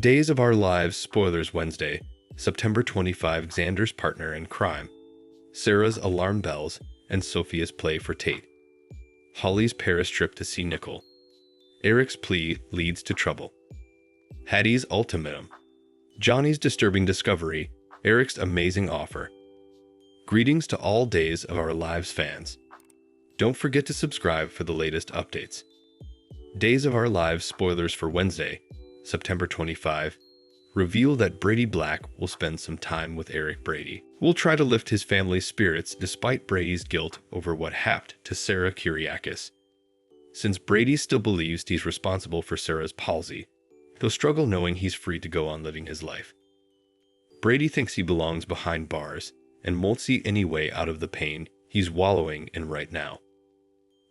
Days of Our Lives spoilers Wednesday, September 25. Xander's partner in crime, Sarah's alarm bells, and Sophia's play for Tate. Holly's Paris trip to see Nicole. Eric's plea leads to trouble. Hattie's ultimatum. Johnny's disturbing discovery. Eric's amazing offer. Greetings to all Days of Our Lives fans. Don't forget to subscribe for the latest updates. Days of Our Lives spoilers for Wednesday, September 25, reveal that Brady Black will spend some time with Eric Brady. We'll try to lift his family's spirits despite Brady's guilt over what happened to Sarah Kyriakis. Since Brady still believes he's responsible for Sarah's palsy, he'll struggle knowing he's free to go on living his life. Brady thinks he belongs behind bars and won't see any way out of the pain he's wallowing in right now.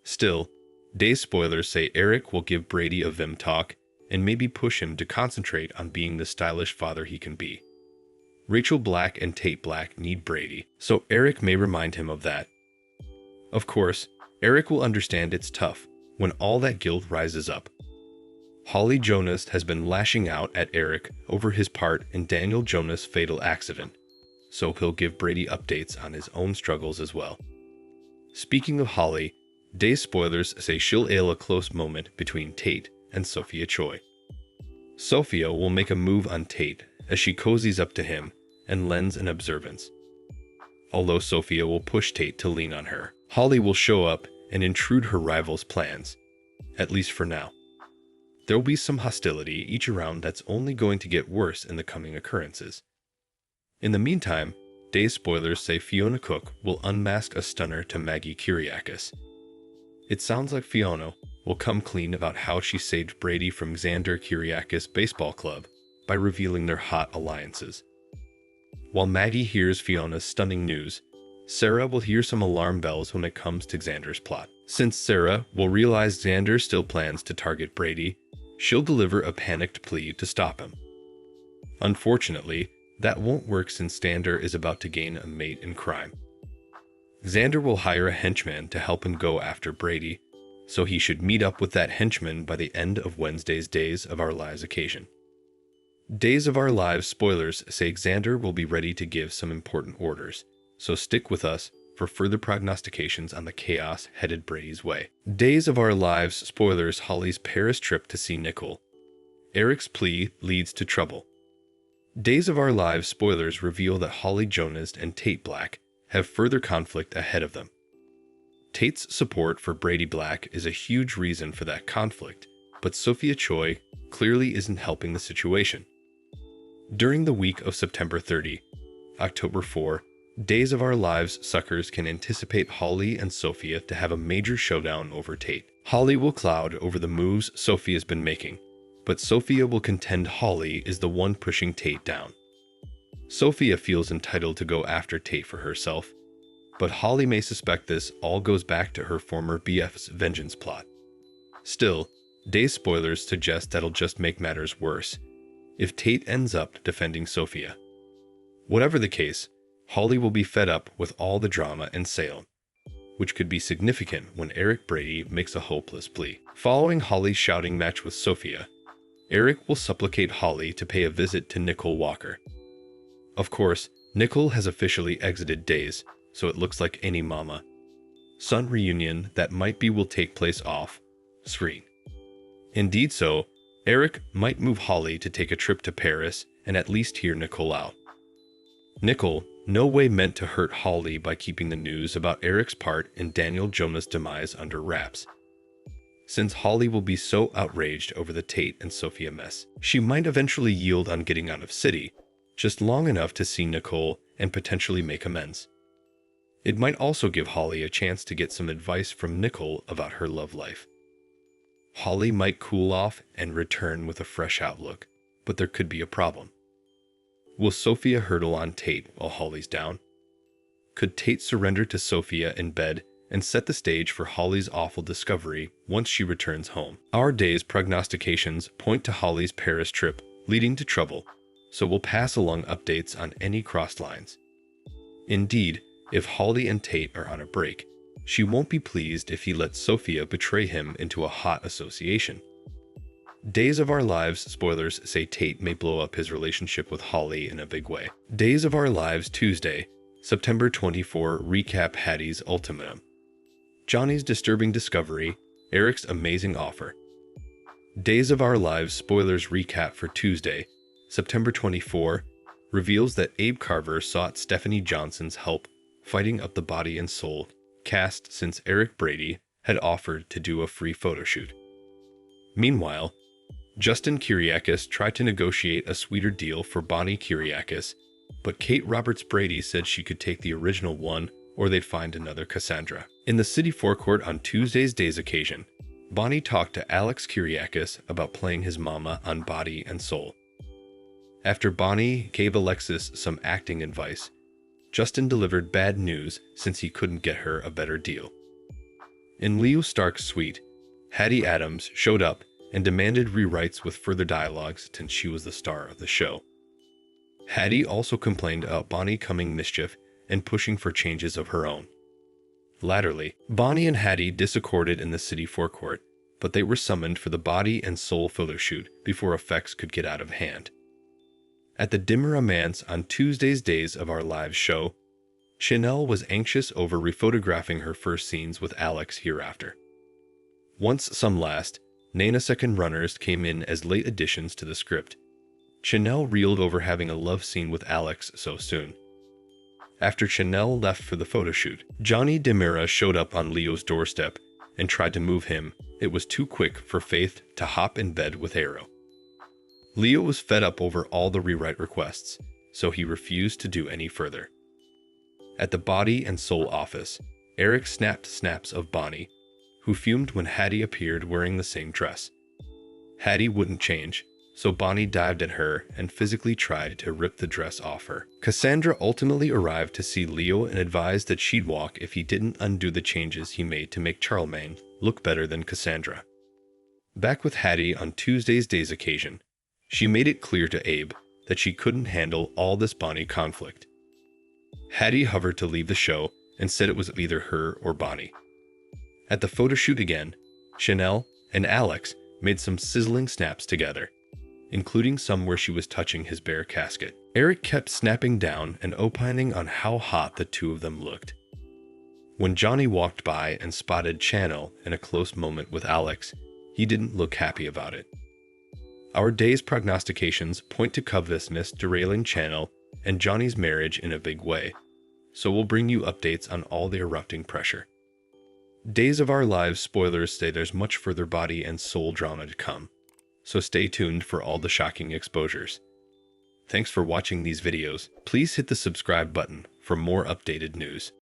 Still, Days spoilers say Eric will give Brady a vim talk and maybe push him to concentrate on being the stylish father he can be. Rachel Black and Tate Black need Brady, so Eric may remind him of that. Of course, Eric will understand it's tough when all that guilt rises up. Holly Jonas has been lashing out at Eric over his part in Daniel Jonas' fatal accident, so he'll give Brady updates on his own struggles as well. Speaking of Holly, Days spoilers say she'll ail a close moment between Tate and Sophia Choi. Sophia will make a move on Tate as she cozies up to him and lends an observance. Although Sophia will push Tate to lean on her, Holly will show up and intrude her rival's plans, at least for now. There will be some hostility each around that's only going to get worse in the coming occurrences. In the meantime, Days spoilers say Fiona Cook will unmask a stunner to Maggie Kyriakis. It sounds like Fiona will come clean about how she saved Brady from Xander Kyriakis Baseball Club by revealing their hot alliances. While Maggie hears Fiona's stunning news, Sarah will hear some alarm bells when it comes to Xander's plot. Since Sarah will realize Xander still plans to target Brady, she'll deliver a panicked plea to stop him. Unfortunately, that won't work since Xander is about to gain a mate in crime. Xander will hire a henchman to help him go after Brady, so he should meet up with that henchman by the end of Wednesday's Days of Our Lives occasion. Days of Our Lives spoilers say Xander will be ready to give some important orders, so stick with us for further prognostications on the chaos headed Brady's way. Days of Our Lives spoilers Holly's Paris trip to see Nicole. Eric's plea leads to trouble. Days of Our Lives spoilers reveal that Holly Jonas and Tate Black have further conflict ahead of them. Tate's support for Brady Black is a huge reason for that conflict, but Sophia Choi clearly isn't helping the situation. During the week of September 30, October 4, Days of Our Lives suckers can anticipate Holly and Sophia to have a major showdown over Tate. Holly will cloud over the moves Sophia's been making, but Sophia will contend Holly is the one pushing Tate down. Sophia feels entitled to go after Tate for herself, but Holly may suspect this all goes back to her former BF's vengeance plot. Still, Days spoilers suggest that'll just make matters worse if Tate ends up defending Sophia. Whatever the case, Holly will be fed up with all the drama in Salem, which could be significant when Eric Brady makes a hopeless plea. Following Holly's shouting match with Sophia, Eric will supplicate Holly to pay a visit to Nicole Walker. Of course, Nicole has officially exited Days, so it looks like any mama-son reunion that might be will take place off screen. Indeed so, Eric might move Holly to take a trip to Paris and at least hear Nicole out. Nicole no way meant to hurt Holly by keeping the news about Eric's part in Daniel Jonas' demise under wraps. Since Holly will be so outraged over the Tate and Sophia mess, she might eventually yield on getting out of city, just long enough to see Nicole and potentially make amends. It might also give Holly a chance to get some advice from Nicole about her love life. Holly might cool off and return with a fresh outlook, but there could be a problem. Will Sophia hurdle on Tate while Holly's down? Could Tate surrender to Sophia in bed and set the stage for Holly's awful discovery once she returns home? Our Days prognostications point to Holly's Paris trip leading to trouble, so we'll pass along updates on any crossed lines. Indeed, if Holly and Tate are on a break, she won't be pleased if he lets Sophia betray him into a hot association. Days of Our Lives spoilers say Tate may blow up his relationship with Holly in a big way. Days of Our Lives Tuesday, September 24 recap Hattie's ultimatum. Johnny's disturbing discovery, Eric's amazing offer. Days of Our Lives spoilers recap for Tuesday, September 24, reveals that Abe Carver sought Stephanie Johnson's help fighting up the body and soul cast since Eric Brady had offered to do a free photo shoot. Meanwhile, Justin Kyriakis tried to negotiate a sweeter deal for Bonnie Kyriakis, but Kate Roberts Brady said she could take the original one or they'd find another Cassandra. In the city forecourt on Tuesday's Day's occasion, Bonnie talked to Alex Kyriakis about playing his mama on Body and Soul. After Bonnie gave Alexis some acting advice, Justin delivered bad news since he couldn't get her a better deal. In Leo Stark's suite, Hattie Adams showed up and demanded rewrites with further dialogues since she was the star of the show. Hattie also complained about Bonnie coming mischief and pushing for changes of her own. Latterly, Bonnie and Hattie disaccorded in the city forecourt, but they were summoned for the Body and Soul photo shoot before effects could get out of hand. At the Dimmer Manse on Tuesday's Days of Our Lives show, Chanel was anxious over rephotographing her first scenes with Alex hereafter. Once some last, nanosecond runners came in as late additions to the script. Chanel reeled over having a love scene with Alex so soon. After Chanel left for the photo shoot, Johnny DeMira showed up on Leo's doorstep and tried to move him. It was too quick for Faith to hop in bed with Arrow. Leo was fed up over all the rewrite requests, so he refused to do any further. At the Body and Soul office, Eric snapped snaps of Bonnie, who fumed when Hattie appeared wearing the same dress. Hattie wouldn't change, so Bonnie dived at her and physically tried to rip the dress off her. Cassandra ultimately arrived to see Leo and advised that she'd walk if he didn't undo the changes he made to make Charlemagne look better than Cassandra. Back with Hattie on Tuesday's Day's occasion, she made it clear to Abe that she couldn't handle all this Bonnie conflict. Hattie hovered to leave the show and said it was either her or Bonnie. At the photo shoot again, Chanel and Alex made some sizzling snaps together, including some where she was touching his bare casket. Eric kept snapping down and opining on how hot the two of them looked. When Johnny walked by and spotted Chanel in a close moment with Alex, he didn't look happy about it. Our day's prognostications point to covetousness derailing Chanel and Johnny's marriage in a big way, so we'll bring you updates on all the erupting pressure. Days of Our Lives spoilers say there's much further Body and Soul drama to come, so stay tuned for all the shocking exposures. Thanks for watching these videos. Please hit the subscribe button for more updated news.